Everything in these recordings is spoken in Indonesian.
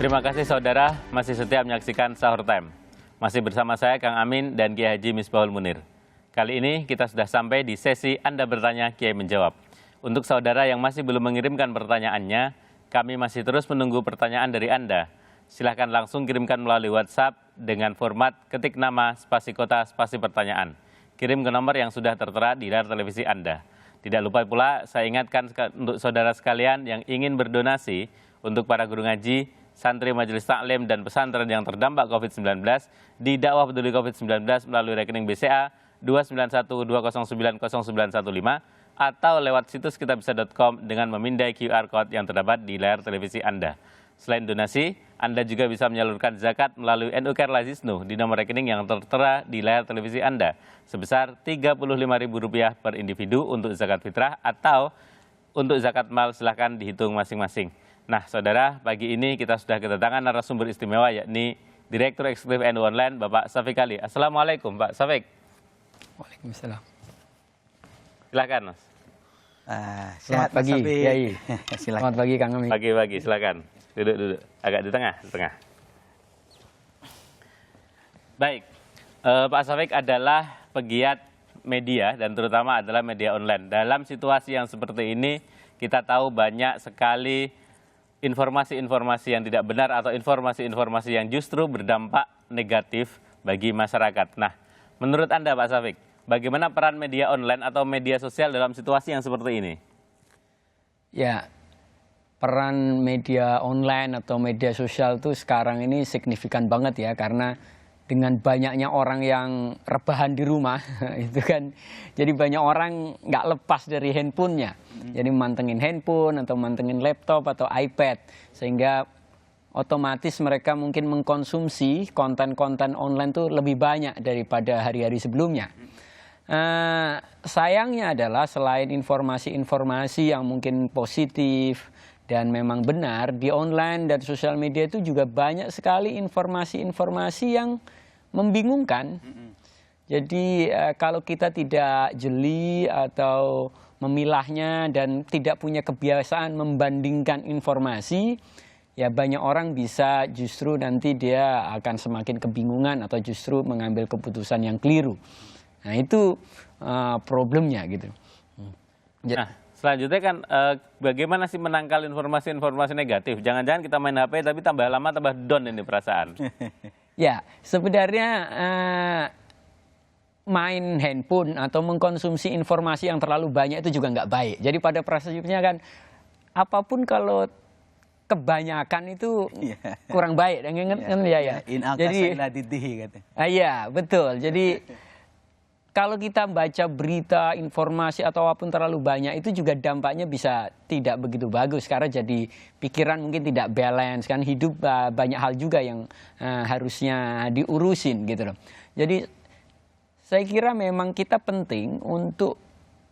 Terima kasih saudara masih setia menyaksikan Sahur Time. Masih bersama saya Kang Amin dan Kiai Haji Misbahul Munir. Kali ini kita sudah sampai di sesi Anda bertanya, Kiai menjawab. Untuk saudara yang masih belum mengirimkan pertanyaannya, kami masih terus menunggu pertanyaan dari Anda. Silahkan langsung kirimkan melalui WhatsApp dengan format ketik nama, spasi kota, spasi pertanyaan. Kirim ke nomor yang sudah tertera di layar televisi Anda. Tidak lupa pula saya ingatkan untuk saudara sekalian yang ingin berdonasi untuk para guru ngaji, santri majelis taklim dan pesantren yang terdampak COVID-19 di dakwah peduli COVID-19 melalui rekening BCA 29120900915 atau lewat situs kitabisa.com dengan memindai QR Code yang terdapat di layar televisi Anda. Selain donasi, Anda juga bisa menyalurkan zakat melalui NU Care Lazisnu di nomor rekening yang tertera di layar televisi Anda sebesar Rp35.000 per individu untuk zakat fitrah atau untuk zakat mal silahkan dihitung masing-masing. Nah, saudara, pagi ini kita sudah kedatangan narasumber istimewa yakni Direktur Eksekutif NU Online, Bapak Syafiq Ali. Assalamualaikum, Pak Syafiq. Waalaikumsalam. Silakan, Mas. Selamat pagi, Kiai. Selamat pagi, Kang Amin. Pagi, silakan. Duduk. Agak di tengah. Baik, Pak Syafiq adalah pegiat media dan terutama adalah media online. Dalam situasi yang seperti ini, kita tahu banyak sekali informasi-informasi yang tidak benar atau informasi-informasi yang justru berdampak negatif bagi masyarakat. Nah, menurut Anda Pak Syafiq, bagaimana peran media online atau media sosial dalam situasi yang seperti ini? Ya, peran media online atau media sosial itu sekarang ini signifikan banget ya, karena dengan banyaknya orang yang rebahan di rumah, itu kan, jadi banyak orang nggak lepas dari handphonenya. Jadi mantengin handphone atau mantengin laptop atau iPad, sehingga otomatis mereka mungkin mengkonsumsi konten-konten online tuh lebih banyak daripada hari-hari sebelumnya. Sayangnya adalah selain informasi-informasi yang mungkin positif dan memang benar, di online dan sosial media itu juga banyak sekali informasi-informasi yang membingungkan. Jadi kalau kita tidak jeli atau memilahnya dan tidak punya kebiasaan membandingkan informasi, ya banyak orang bisa justru nanti dia akan semakin kebingungan atau justru mengambil keputusan yang keliru. Nah itu problemnya gitu. Nah, selanjutnya kan bagaimana sih menangkal informasi-informasi negatif? Jangan-jangan kita main HP tapi tambah lama tambah down ini perasaan. Ya, sebenarnya main handphone atau mengkonsumsi informasi yang terlalu banyak itu juga nggak baik. Jadi pada prinsipnya kan apapun kalau kebanyakan itu kurang baik. Ya. Jadi, iya betul. Jadi kalau kita baca berita, informasi atau apapun terlalu banyak itu juga dampaknya bisa tidak begitu bagus karena jadi pikiran mungkin tidak balance kan, hidup banyak hal juga yang harusnya diurusin gitu loh. Jadi saya kira memang kita penting untuk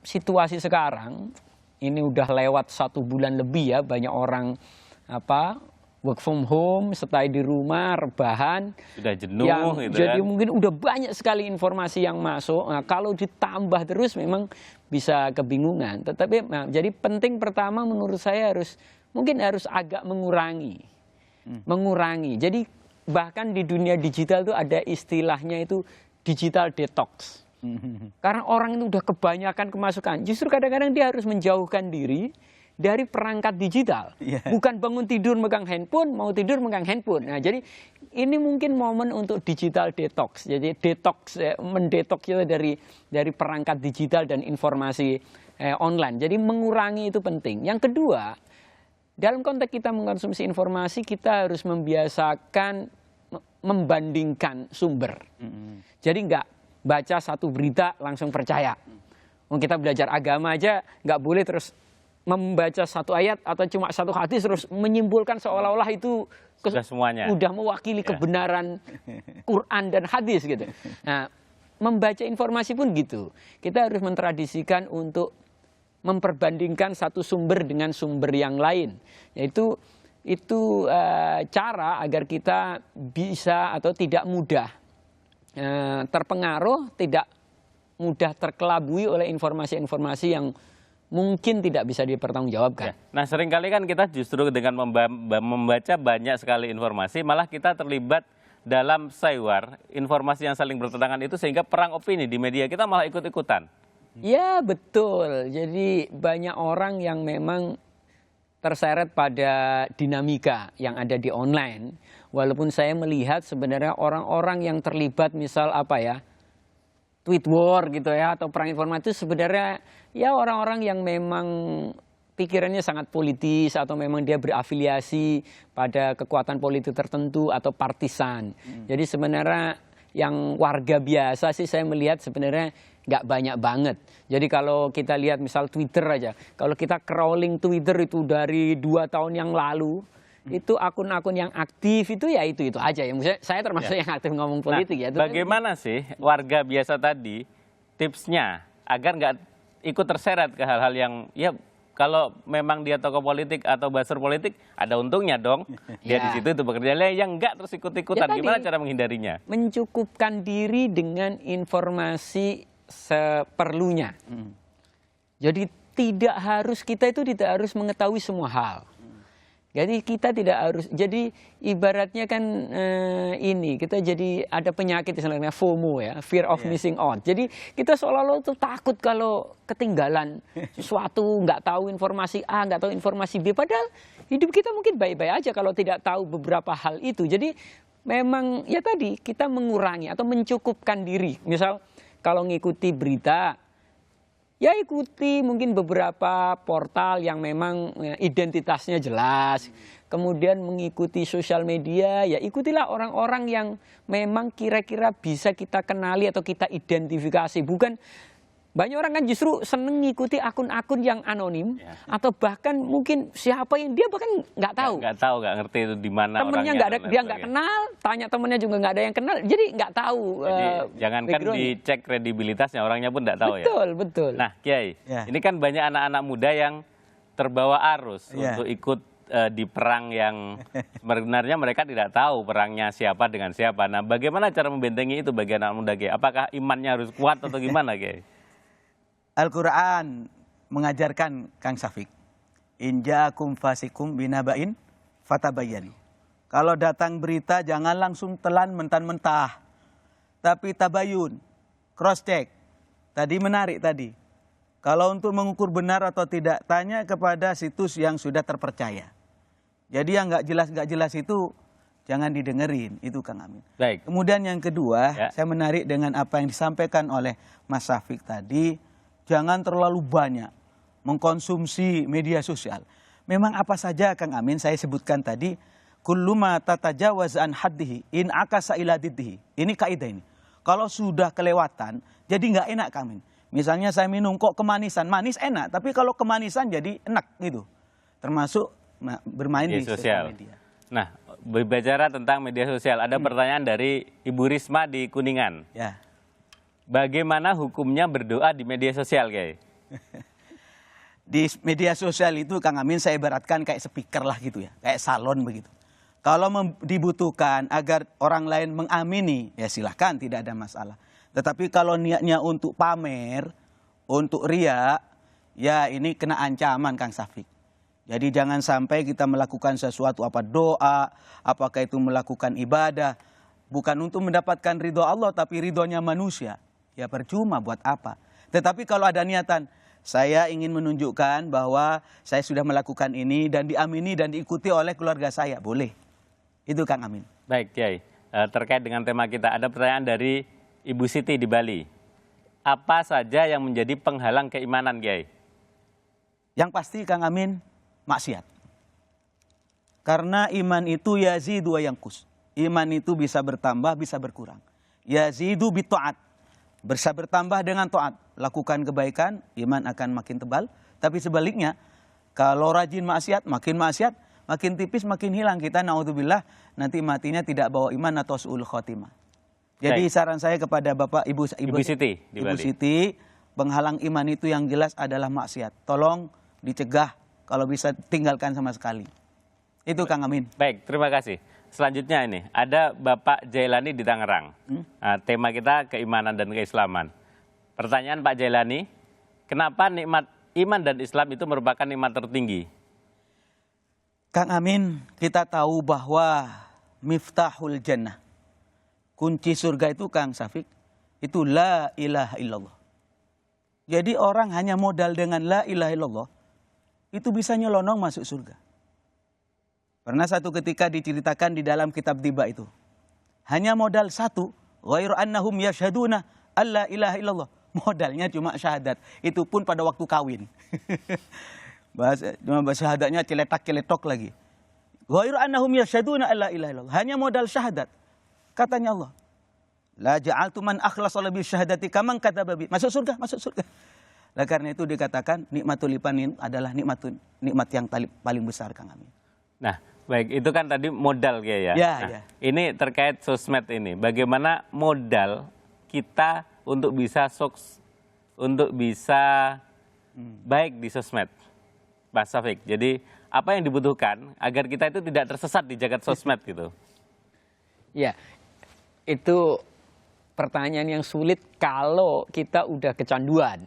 situasi sekarang ini udah lewat 1 bulan lebih ya, banyak orang work from home, stay di rumah, rebahan. Sudah jenuh gitu jadi kan. mungkin udah banyak sekali informasi yang masuk. Nah, kalau ditambah terus memang bisa kebingungan. Tetapi jadi penting pertama menurut saya harus agak mengurangi. Mengurangi. Jadi bahkan di dunia digital itu ada istilahnya itu digital detox. Karena orang itu udah kebanyakan kemasukan. Justru kadang-kadang dia harus menjauhkan diri dari perangkat digital, bukan bangun tidur megang handphone, mau tidur megang handphone. Nah, jadi ini mungkin momen untuk digital detox. Jadi detox, mendetoks itu dari perangkat digital dan informasi online. Jadi mengurangi itu penting. Yang kedua, dalam konteks kita mengkonsumsi informasi, kita harus membiasakan membandingkan sumber. Jadi nggak baca satu berita langsung percaya. Kita belajar agama aja nggak boleh terus membaca satu ayat atau cuma satu hadis terus menyimpulkan seolah-olah itu udah mewakili kebenaran Quran dan hadis gitu. Nah, membaca informasi pun gitu. Kita harus mentradisikan untuk memperbandingkan satu sumber dengan sumber yang lain. Yaitu cara agar kita bisa atau tidak mudah terpengaruh, tidak mudah terkelabui oleh informasi-informasi yang mungkin tidak bisa dipertanggungjawabkan. Nah, seringkali kan kita justru dengan membaca banyak sekali informasi, malah kita terlibat dalam saywar, informasi yang saling bertentangan itu, sehingga perang opini di media kita malah ikut-ikutan. Ya betul, jadi banyak orang yang memang terseret pada dinamika yang ada di online. Walaupun saya melihat sebenarnya orang-orang yang terlibat misal apa ya, tweet war gitu ya, atau perang informasi itu sebenarnya ya orang-orang yang memang pikirannya sangat politis atau memang dia berafiliasi pada kekuatan politik tertentu atau partisan. Jadi sebenarnya yang warga biasa sih saya melihat sebenarnya nggak banyak banget. Jadi kalau kita lihat misal Twitter aja, kalau kita crawling Twitter itu dari 2 tahun yang lalu, itu akun-akun yang aktif itu ya itu aja ya. Maksudnya saya termasuk yang aktif ngomong politik ya. Bagaimana sih warga biasa tadi tipsnya agar nggak ikut terseret ke hal-hal yang ya kalau memang dia tokoh politik atau buzzer politik ada untungnya dong dia di situ itu bekerja, yang nggak terus ikut-ikutan, gimana cara menghindarinya? Mencukupkan diri dengan informasi seperlunya. Jadi kita itu tidak harus mengetahui semua hal. Jadi kita tidak harus, jadi ibaratnya kan kita jadi ada penyakit istilahnya FOMO ya, fear of missing out. Jadi kita seolah-olah tuh takut kalau ketinggalan sesuatu, nggak tahu informasi A, nggak tahu informasi B. Padahal hidup kita mungkin baik-baik aja kalau tidak tahu beberapa hal itu. Jadi memang ya tadi kita mengurangi atau mencukupkan diri. Misal kalau ngikuti berita, ya ikuti mungkin beberapa portal yang memang identitasnya jelas. Kemudian mengikuti sosial media, ya ikutilah orang-orang yang memang kira-kira bisa kita kenali atau kita identifikasi. Bukan, banyak orang kan justru seneng ngikuti akun-akun yang anonim. Atau bahkan mungkin siapa yang dia bahkan nggak tahu. Nggak ngerti itu di mana temennya orangnya. Dia nggak kenal, tanya temennya juga nggak ada yang kenal. Jadi nggak tahu. Jadi jangankan dicek kredibilitasnya, orangnya pun nggak tahu. Betul. Nah Kiai, ini kan banyak anak-anak muda yang terbawa arus untuk ikut di perang yang sebenarnya mereka tidak tahu perangnya siapa dengan siapa. Nah bagaimana cara membentengi itu bagi anak muda, Kiai? Apakah imannya harus kuat atau gimana, Kiai? Al-Quran mengajarkan Kang Safik, in ja'akum fasikum binaba'in fatabayyanu. Kalau datang berita jangan langsung telan mentah-mentah, tapi tabayun, cross check. Tadi menarik tadi. Kalau untuk mengukur benar atau tidak, tanya kepada situs yang sudah terpercaya. Jadi yang nggak jelas itu jangan didengerin, itu Kang Amin. Baik. Kemudian yang kedua, saya menarik dengan apa yang disampaikan oleh Mas Safik tadi. Jangan terlalu banyak mengkonsumsi media sosial. Memang apa saja Kang Amin saya sebutkan tadi, kullu ma tatajawaz an haddihi in akasa ila diddihi. Ini kaidah ini. Kalau sudah kelewatan jadi nggak enak Kang Amin. Misalnya saya minum kok kemanisan, manis enak, tapi kalau kemanisan jadi enak gitu. Termasuk bermain di sosial media. Nah, berbicara tentang media sosial, ada pertanyaan dari Ibu Risma di Kuningan. Ya. Bagaimana hukumnya berdoa di media sosial, Kiai? Di media sosial itu Kang Amin saya ibaratkan kayak speaker lah gitu ya, kayak salon begitu. Kalau dibutuhkan agar orang lain mengamini, ya silahkan, tidak ada masalah. Tetapi kalau niatnya untuk pamer, untuk ria, ya ini kena ancaman Kang Safik. Jadi jangan sampai kita melakukan sesuatu, apa doa, apakah itu melakukan ibadah, bukan untuk mendapatkan ridho Allah, tapi ridhonya manusia. Ya percuma, buat apa? Tetapi kalau ada niatan, saya ingin menunjukkan bahwa saya sudah melakukan ini dan diamini dan diikuti oleh keluarga saya, boleh. Itu Kang Amin. Baik, Kiai. Terkait dengan tema kita, ada pertanyaan dari Ibu Siti di Bali. Apa saja yang menjadi penghalang keimanan, Kiai? Yang pasti Kang Amin, maksiat. Karena iman itu yazidu wa yanqus. Iman itu bisa bertambah, bisa berkurang. Yazidu bi ta'at. Bisa bertambah dengan taat, lakukan kebaikan, iman akan makin tebal. Tapi sebaliknya, kalau rajin maksiat, makin tipis, makin hilang. Kita naudzubillah, nanti matinya tidak bawa iman atau su'ul khotimah. Jadi saran saya kepada Bapak Ibu Siti di Bali. Ibu Siti, penghalang iman itu yang jelas adalah maksiat. Tolong dicegah, kalau bisa tinggalkan sama sekali. Itu Kang Amin. Baik, terima kasih. Selanjutnya ini, ada Bapak Jailani di Tangerang. Nah, tema kita keimanan dan keislaman. Pertanyaan Pak Jailani, kenapa nikmat iman dan Islam itu merupakan nikmat tertinggi? Kang Amin, kita tahu bahwa miftahul jannah, kunci surga itu Kang Safik, itu la ilaha illallah. Jadi orang hanya modal dengan la ilaha illallah, itu bisa nyelonong masuk surga. Pernah satu ketika diceritakan di dalam kitab tiba itu, hanya modal satu, ghairu annahum yashhaduna alla ilaha illallah. Modalnya cuma syahadat, itu pun pada waktu kawin. Cuma syahadatnya celetak-celetok lagi. Ghairu annahum yashhaduna alla ilaha illallah. Hanya modal syahadat. Katanya Allah, la ja'altu man akhlasa bi syahadati kaman kadzaba bi. Masuk surga, masuk surga. Lah karena itu dikatakan nikmatul iman adalah nikmat yang paling besar, Kang Amin. Nah, baik, itu kan tadi modal ya. Ya. Ini terkait sosmed ini. Bagaimana modal kita untuk bisa baik di sosmed, Pak Safik. Jadi apa yang dibutuhkan agar kita itu tidak tersesat di jagat sosmed gitu? Ya, itu pertanyaan yang sulit kalau kita udah kecanduan.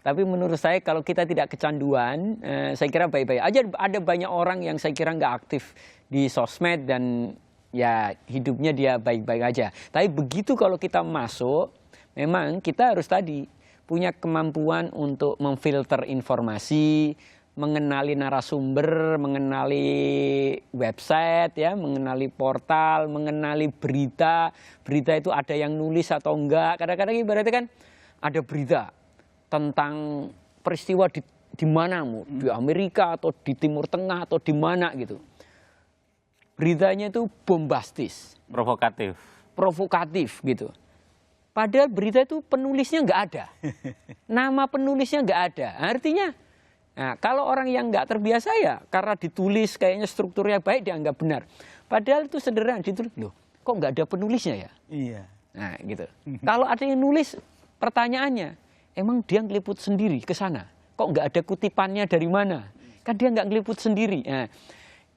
Tapi menurut saya kalau kita tidak kecanduan, saya kira baik-baik aja. Ada banyak orang yang saya kira nggak aktif di sosmed dan ya hidupnya dia baik-baik aja. Tapi begitu kalau kita masuk, memang kita harus tadi punya kemampuan untuk memfilter informasi, mengenali narasumber, mengenali website, ya, mengenali portal, mengenali berita. Berita itu ada yang nulis atau enggak. Kadang-kadang ibaratnya kan ada berita tentang peristiwa di mana, di Amerika atau di Timur Tengah atau di mana gitu. Beritanya itu bombastis, provokatif gitu. Padahal berita itu penulisnya nggak ada, nama penulisnya nggak ada. Artinya, nah, kalau orang yang nggak terbiasa ya karena ditulis kayaknya strukturnya baik dianggap benar. Padahal itu sederhana, ditulis, loh kok nggak ada penulisnya ya? Iya. Nah gitu. Kalau ada yang nulis, pertanyaannya, emang dia ngeliput sendiri ke sana? Kok nggak ada kutipannya dari mana? Kan dia nggak ngeliput sendiri. Nah,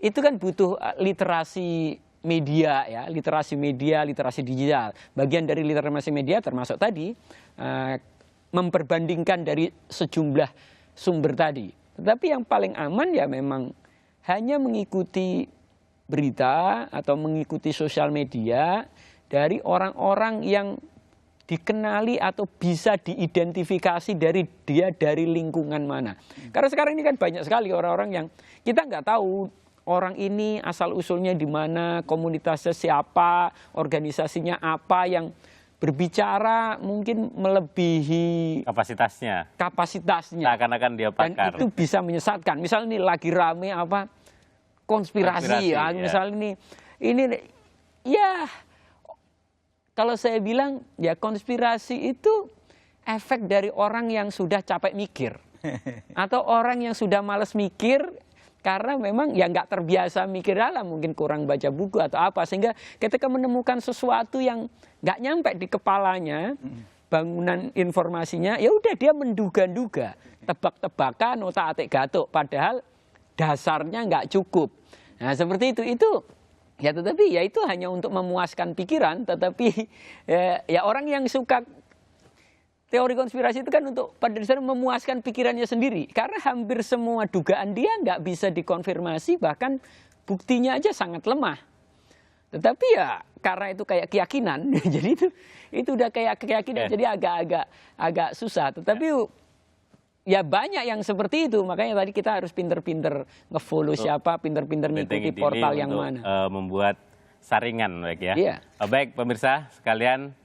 itu kan butuh literasi media ya, literasi media, literasi digital. Bagian dari literasi media termasuk tadi memperbandingkan dari sejumlah sumber tadi. Tetapi yang paling aman ya memang hanya mengikuti berita atau mengikuti sosial media dari orang-orang yang dikenali atau bisa diidentifikasi dari lingkungan mana. Karena sekarang ini kan banyak sekali orang-orang yang kita nggak tahu orang ini asal usulnya di mana, komunitasnya siapa, organisasinya apa, yang berbicara mungkin melebihi kapasitasnya. Seakan-akan dia pakar. Dan itu bisa menyesatkan. Misalnya ini lagi rame apa konspirasi ya. Misalnya ini ya kalau saya bilang ya konspirasi itu efek dari orang yang sudah capek mikir atau orang yang sudah malas mikir. Karena memang ya nggak terbiasa mikir dalam, mungkin kurang baca buku atau apa. Sehingga ketika menemukan sesuatu yang nggak nyampe di kepalanya, bangunan informasinya, ya udah dia menduga-duga, tebak-tebakan, otak-atik gatuk. Padahal dasarnya nggak cukup. Nah seperti itu ya, tetapi ya itu hanya untuk memuaskan pikiran. Tetapi ya orang yang suka teori konspirasi itu kan untuk pada dasarnya memuaskan pikirannya sendiri. Karena hampir semua dugaan dia nggak bisa dikonfirmasi, bahkan buktinya aja sangat lemah. Tetapi ya karena itu kayak keyakinan, jadi itu udah kayak keyakinan, jadi agak susah. Tetapi ya banyak yang seperti itu, makanya tadi kita harus pinter-pinter nge-follow siapa, pinter-pinter ngikuti portal yang mana. Membuat saringan, baik ya. Iya. Baik pemirsa sekalian,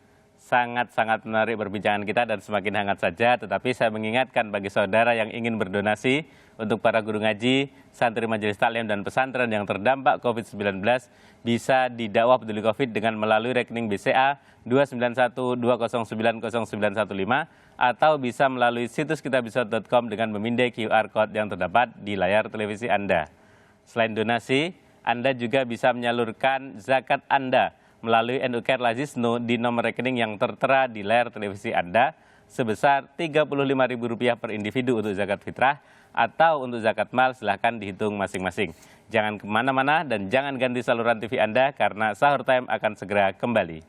sangat-sangat menarik perbincangan kita dan semakin hangat saja. Tetapi saya mengingatkan bagi saudara yang ingin berdonasi untuk para guru ngaji, santri majelis taklim dan pesantren yang terdampak COVID-19 bisa didakwah peduli COVID dengan melalui rekening BCA 29120900915 atau bisa melalui situs kitabisa.com dengan memindai QR Code yang terdapat di layar televisi Anda. Selain donasi, Anda juga bisa menyalurkan zakat Anda melalui NU Care Lazisnu di nomor rekening yang tertera di layar televisi Anda sebesar Rp35.000 per individu untuk zakat fitrah, atau untuk zakat mal silahkan dihitung masing-masing. Jangan kemana-mana dan jangan ganti saluran TV Anda karena Sahur Time akan segera kembali.